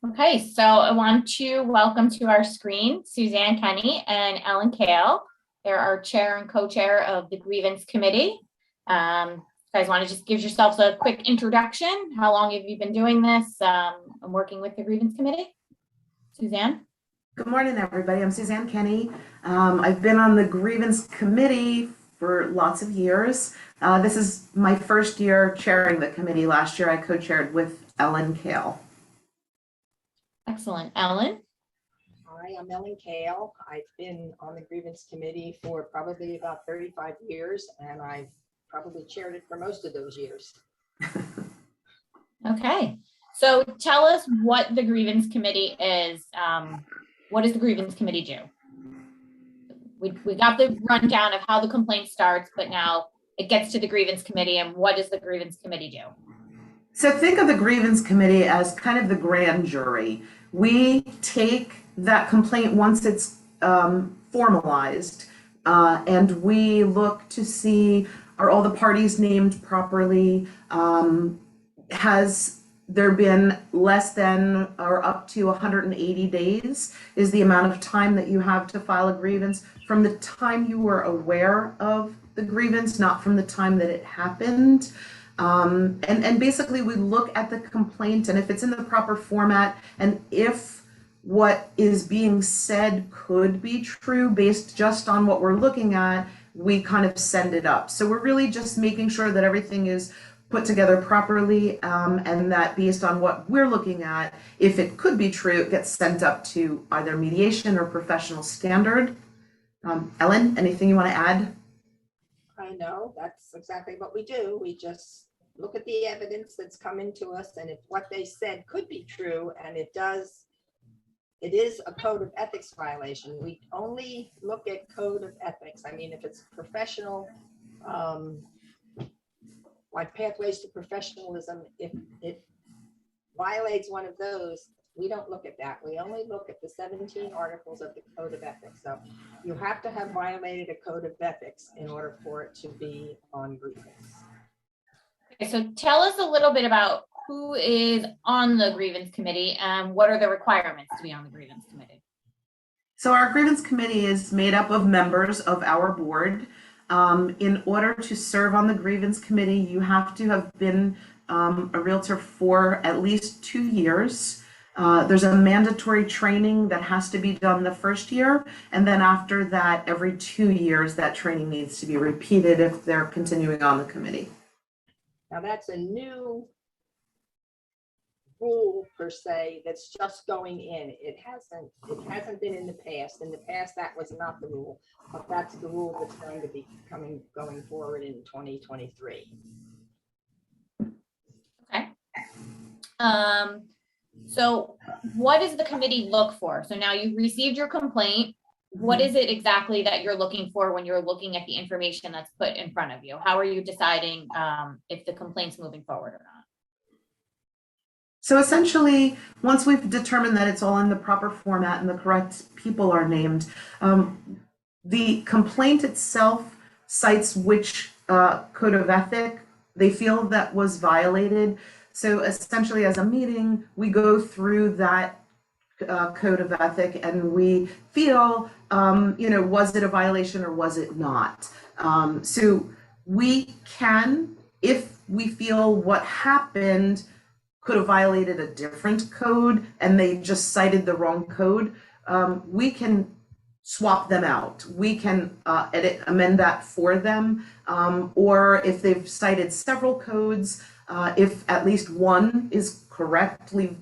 Okay, so I want to welcome to our screen Suzanne Kenny and Ellen Kale. They're our chair and co-chair of the Grievance Committee. You guys want to just give yourselves a quick introduction? How long have you been doing this and working with the Grievance Committee? Suzanne? Good morning, everybody. I'm Suzanne Kenny. I've been on the Grievance Committee for lots of years. This is my first year chairing the committee. Last year I co-chaired with Ellen Kale. Excellent. Ellen? Hi, I'm Ellen Kale. I've been on the Grievance Committee for probably about 35 years, and I've probably chaired it for most of those years. Okay, so tell us what the Grievance Committee is. What does the Grievance Committee do? We got the rundown of how the complaint starts, but now it gets to the Grievance Committee, and what does the Grievance Committee do? So think of the Grievance Committee as kind of the grand jury. We take that complaint once it's formalized, and we look to see, are all the parties named properly? Has there been less than or up to 180 days is the amount of time that you have to file a grievance from the time you were aware of the grievance, not from the time that it happened. And basically we look at the complaint, and if it's in the proper format, and if what is being said could be true based just on what we're looking at, we kind of send it up. So we're really just making sure that everything is put together properly, and that based on what we're looking at, if it could be true, it gets sent up to either mediation or professional standard. Ellen, anything you want to add? I know that's exactly what we do. We just look at the evidence that's coming to us, and if what they said could be true, and it is a code of ethics violation. We only look at code of ethics. I mean, if it's professional, like pathways to professionalism, if it violates one of those, we don't look at that. We only look at the 17 articles of the code of ethics. So you have to have violated a code of ethics in order for it to be on grievance. Okay, so tell us a little bit about who is on the Grievance Committee and what are the requirements to be on the Grievance Committee? So our Grievance Committee is made up of members of our board. In order to serve on the Grievance Committee, you have to have been a realtor for at least 2 years. There's a mandatory training that has to be done the first year, and then after that, every 2 years, that training needs to be repeated if they're continuing on the committee. Now that's a new rule per se that's just going in. It hasn't been in the past. In the past, that was not the rule, but that's the rule that's going to be going forward in 2023. Okay. So what does the committee look for? So now you've received your complaint. What is it exactly that you're looking for when you're looking at the information that's put in front of you? How are you deciding if the complaint's moving forward or not? So essentially, once we've determined that it's all in the proper format and the correct people are named, the complaint itself cites which code of ethic they feel that was violated. So essentially, as a meeting, we go through that code of ethic and we feel, was it a violation or was it not? So we can, if we feel what happened could have violated a different code and they just cited the wrong code, we can swap them out. We can amend that for them. Or if they've cited several codes, if at least one is correctly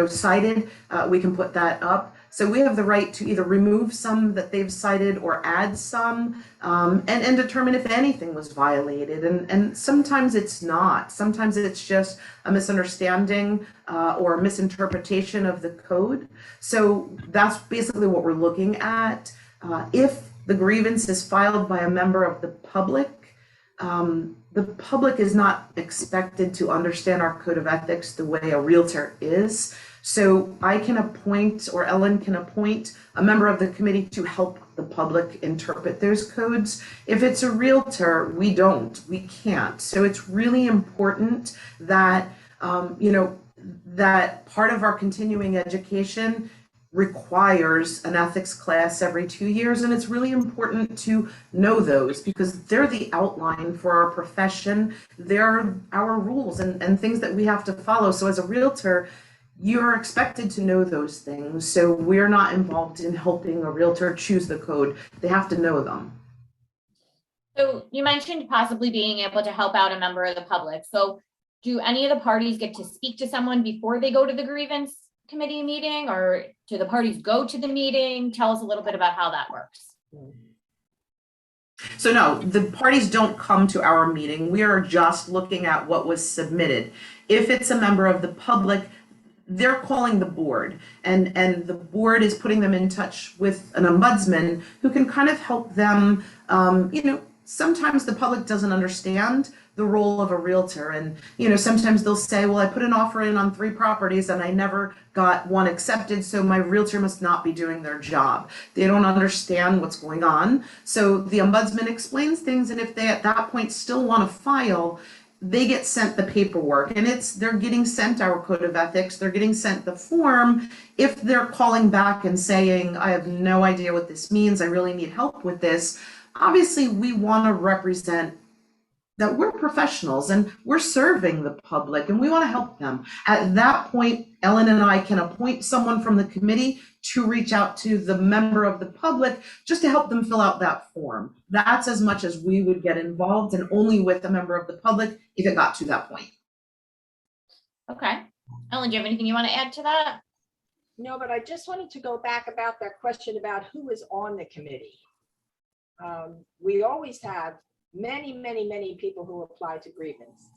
cited, we can put that up. So we have the right to either remove some that they've cited or add some, and determine if anything was violated. And sometimes it's not. Sometimes it's just a misunderstanding or a misinterpretation of the code. So that's basically what we're looking at. If the grievance is filed by a member of the public is not expected to understand our code of ethics the way a realtor is. So I can appoint, or Ellen can appoint, a member of the committee to help the public interpret those codes. If it's a realtor, we can't. So it's really important that, that part of our continuing education requires an ethics class every 2 years, and it's really important to know those because they're the outline for our profession. They're our rules and things that we have to follow. So as a realtor, you're expected to know those things. So we're not involved in helping a realtor choose the code. They have to know them. So you mentioned possibly being able to help out a member of the public. So do any of the parties get to speak to someone before they go to the grievance committee meeting, or do the parties go to the meeting? Tell us a little bit about how that works. So no, the parties don't come to our meeting. We are just looking at what was submitted. If it's a member of the public, they're calling the board, and the board is putting them in touch with an ombudsman who can kind of help them. Sometimes the public doesn't understand the role of a realtor, and sometimes they'll say, well, I put an offer in on 3 properties and I never got one accepted, so my realtor must not be doing their job. They don't understand what's going on. So the ombudsman explains things, and if they at that point still want to file, they get sent the paperwork, and they're getting sent our code of ethics, they're getting sent the form. If they're calling back and saying, I have no idea what this means, I really need help with this, obviously we want to represent that we're professionals and we're serving the public and we want to help them. At that point, Ellen and I can appoint someone from the committee to reach out to the member of the public just to help them fill out that form. That's as much as we would get involved, and only with a member of the public if it got to that point. Okay. Ellen, do you have anything you want to add to that? No, but I just wanted to go back about that question about who is on the committee. We always have many people who apply to grievance.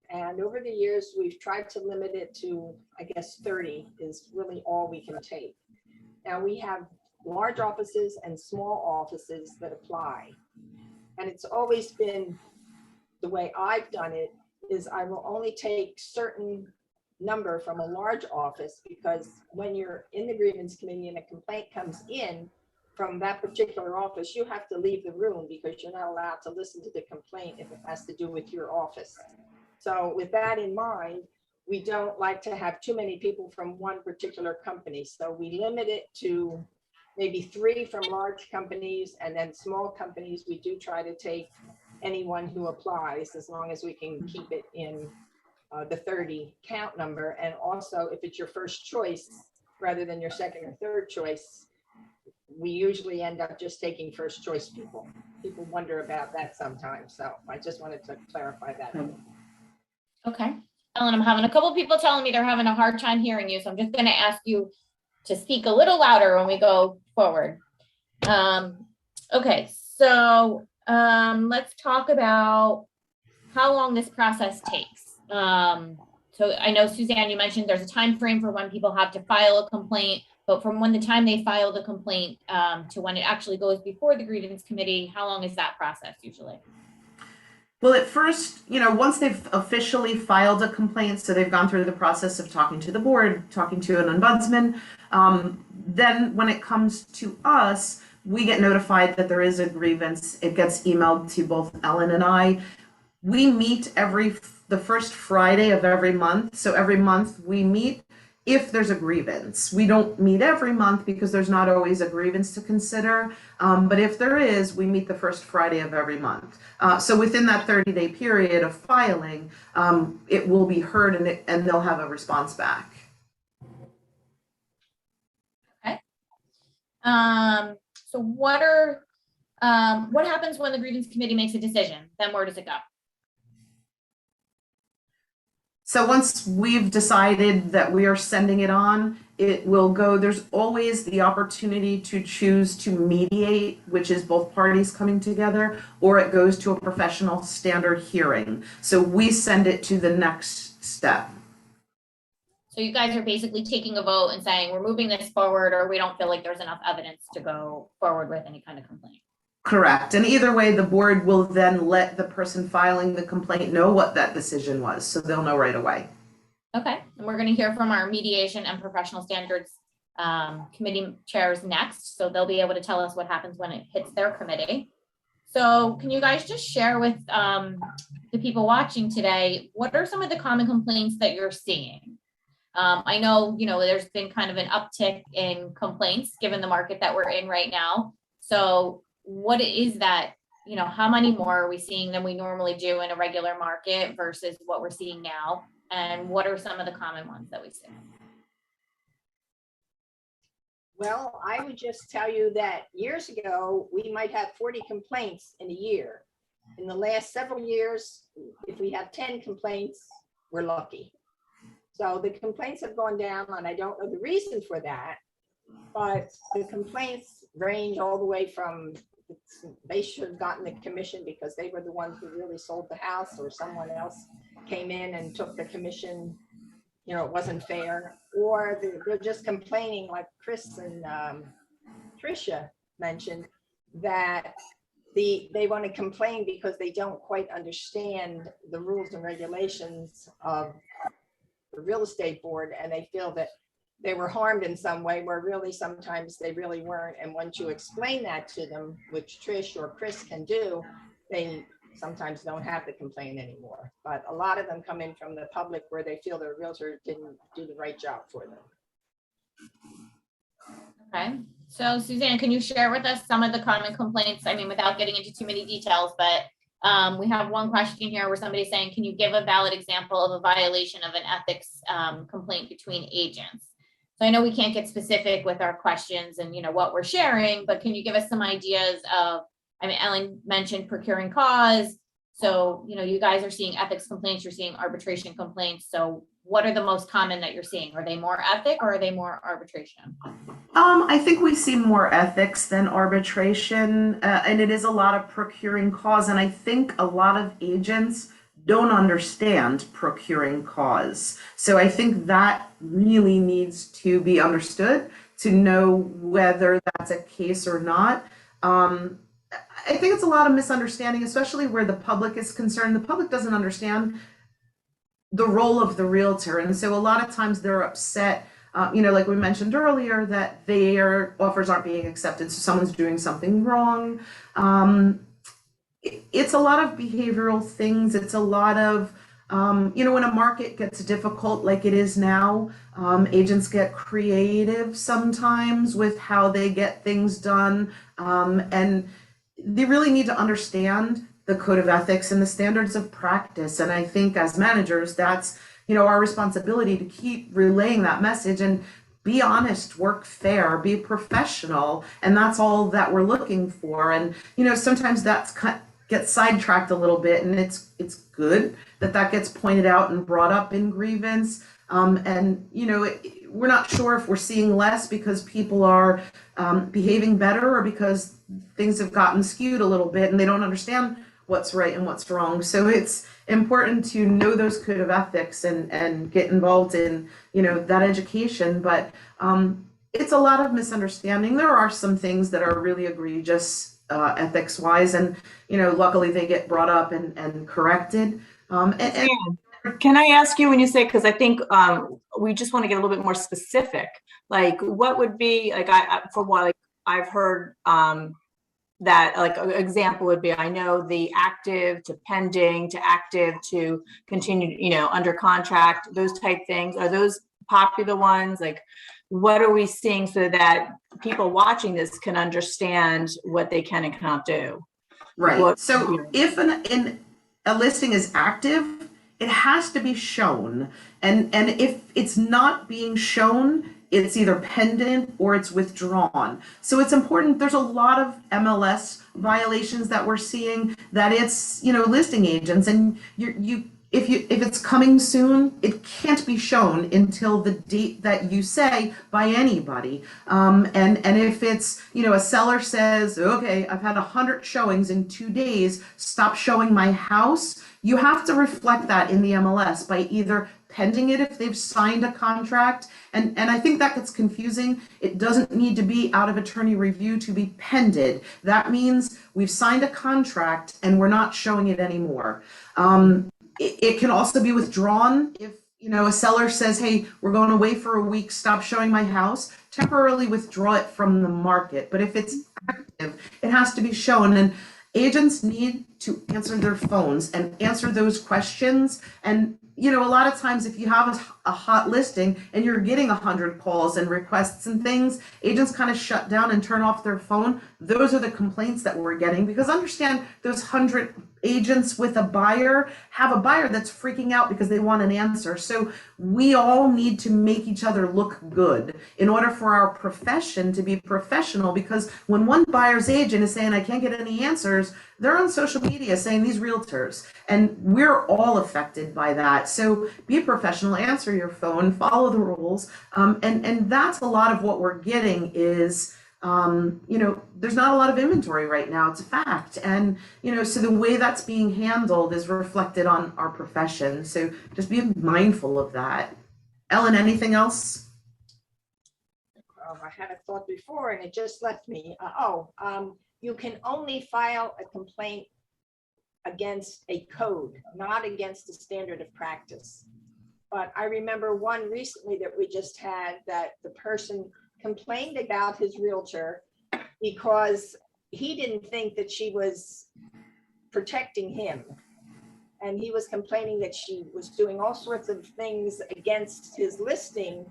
And over the years, we've tried to limit it to, I guess, 30 is really all we can take. Now we have large offices and small offices that apply. And it's always been the way I've done it is I will only take certain number from a large office, because when you're in the grievance committee and a complaint comes in from that particular office, you have to leave the room because you're not allowed to listen to the complaint if it has to do with your office. So with that in mind, we don't like to have too many people from one particular company. So we limit it to maybe 3 from large companies, and then small companies, we do try to take anyone who applies, as long as we can keep it in the 30 count number. And also, if it's your first choice rather than your second or third choice, we usually end up just taking first choice people. People wonder about that sometimes. So I just wanted to clarify that. Okay. Ellen, I'm having a couple people telling me they're having a hard time hearing you, so I'm just going to ask you to speak a little louder when we go forward. Okay, so let's talk about how long this process takes. So I know, Suzanne, you mentioned there's a time frame for when people have to file a complaint, but from when the time they file the complaint to when it actually goes before the grievance committee, how long is that process usually? Well, at first, once they've officially filed a complaint, so they've gone through the process of talking to the board, talking to an ombudsman, then when it comes to us, we get notified that there is a grievance. It gets emailed to both Ellen and I. We meet the first Friday of every month. So every month we meet if there's a grievance. We don't meet every month because there's not always a grievance to consider. But if there is, we meet the first Friday of every month. So within that 30-day period of filing, it will be heard and they'll have a response back. Okay. So what happens when the grievance committee makes a decision? Then where does it go? So once we've decided that we are sending it on, it will go. There's always the opportunity to choose to mediate, which is both parties coming together, or it goes to a professional standard hearing. So we send it to the next step. So you guys are basically taking a vote and saying, we're moving this forward, or we don't feel like there's enough evidence to go forward with any kind of complaint. Correct. And either way, the board will then let the person filing the complaint know what that decision was, so they'll know right away. Okay. And we're going to hear from our mediation and professional standards committee chairs next. So they'll be able to tell us what happens when it hits their committee. So can you guys just share with the people watching today, what are some of the common complaints that you're seeing? I know, there's been kind of an uptick in complaints given the market that we're in right now. So what is that, how many more are we seeing than we normally do in a regular market versus what we're seeing now? And what are some of the common ones that we see? Well, I would just tell you that years ago, we might have 40 complaints in a year. In the last several years, if we have 10 complaints, we're lucky. So the complaints have gone down, and I don't know the reason for that, but the complaints range all the way from they should have gotten the commission because they were the ones who really sold the house, or someone else came in and took the commission, it wasn't fair, or they're just complaining, like Chris and Tricia mentioned, that they want to complain because they don't quite understand the rules and regulations of the real estate board, and they feel that they were harmed in some way, where really sometimes they really weren't. And once you explain that to them, which Trish or Chris can do, they sometimes don't have the complaint anymore. But a lot of them come in from the public where they feel their realtor didn't do the right job for them. Okay. So Suzanne, can you share with us some of the common complaints? I mean, without getting into too many details, but we have one question here where somebody's saying, can you give a valid example of a violation of an ethics complaint between agents? So I know we can't get specific with our questions and, what we're sharing, but can you give us some ideas of, Ellen mentioned procuring cause. So, you guys are seeing ethics complaints, you're seeing arbitration complaints. So what are the most common that you're seeing? Are they more ethic or are they more arbitration? I think we see more ethics than arbitration, and it is a lot of procuring cause. And I think a lot of agents don't understand procuring cause. So I think that really needs to be understood to know whether that's a case or not. I think it's a lot of misunderstanding, especially where the public is concerned. The public doesn't understand the role of the realtor. And so a lot of times they're upset, like we mentioned earlier, that their offers aren't being accepted. So someone's doing something wrong. It's a lot of behavioral things. It's a lot of, when a market gets difficult like it is now, agents get creative sometimes with how they get things done. And they really need to understand the code of ethics and the standards of practice. And I think as managers, that's, our responsibility to keep relaying that message and be honest, work fair, be professional. And that's all that we're looking for. And, sometimes gets sidetracked a little bit, and it's good that gets pointed out and brought up in grievance. We're not sure if we're seeing less because people are behaving better or because things have gotten skewed a little bit and they don't understand what's right and what's wrong. So it's important to know those code of ethics and get involved in, that education. But it's a lot of misunderstanding. There are some things that are really egregious ethics wise, and luckily they get brought up and corrected. Can I ask you, when you say, because I think we just want to get a little bit more specific, like what would be, like, I've heard that, like, an example would be, I know the active to pending to active to continue, under contract, those type things. Are those popular ones? Like, what are we seeing so that people watching this can understand what they can and cannot do? Right. So if a listing is active, it has to be shown. And if it's not being shown, it's either pending or it's withdrawn. So it's important. There's a lot of MLS violations that we're seeing that it's, listing agents, and if it's coming soon, it can't be shown until the date that you say by anybody. And if it's, a seller says, okay, I've had 100 showings in 2 days, stop showing my house, you have to reflect that in the MLS by either pending it if they've signed a contract. And I think that gets confusing. It doesn't need to be out of attorney review to be pended. That means we've signed a contract and we're not showing it anymore. It can also be withdrawn if, a seller says, hey, we're going away for a week, stop showing my house, temporarily withdraw it from the market. But if it's active, it has to be shown. And agents need to answer their phones and answer those questions. And you know, a lot of times if you have a hot listing and you're getting 100 calls and requests and things, agents kind of shut down and turn off their phone. Those are the complaints that we're getting, because understand those 100 agents with a buyer have a buyer that's freaking out because they want an answer. So we all need to make each other look good in order for our profession to be professional, because when one buyer's agent is saying, I can't get any answers, they're on social media saying these realtors, and we're all affected by that. So be a professional, answer your phone, follow the rules. And that's a lot of what we're getting is, you know, there's not a lot of inventory right now. It's a fact. And, you know, so the way that's being handled is reflected on our profession. So just be mindful of that. Ellen, anything else? I had a thought before and it just left me. You can only file a complaint against a code, not against the standard of practice. But I remember one recently that we just had, that the person complained about his realtor because he didn't think that she was protecting him. And he was complaining that she was doing all sorts of things against his listing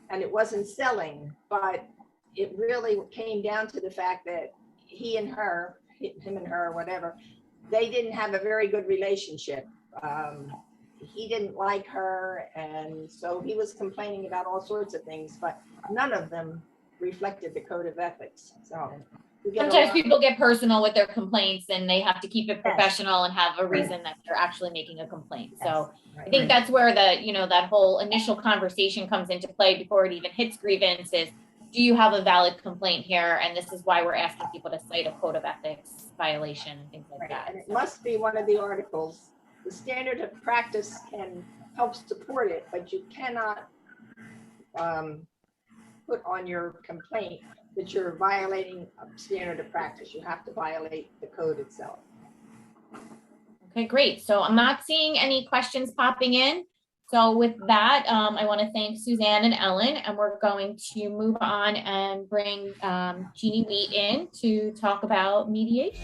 and it wasn't selling. But it really came down to the fact that him and her, whatever, they didn't have a very good relationship. He didn't like her, and so he was complaining about all sorts of things, but none of them reflected the code of ethics. So sometimes people get personal with their complaints and they have to keep it professional and have a reason that they're actually making a complaint. So I think that's where that whole initial conversation comes into play before it even hits grievance is, do you have a valid complaint here? And this is why we're asking people to cite a code of ethics violation and things like that. And it must be one of the articles. The standard of practice can help support it, but you cannot put on your complaint that you're violating a standard of practice. You have to violate the code itself. Okay, great. So I'm not seeing any questions popping in. So with that, I want to thank Suzanne and Ellen, and we're going to move on and bring Jeannie Wheat in to talk about mediation.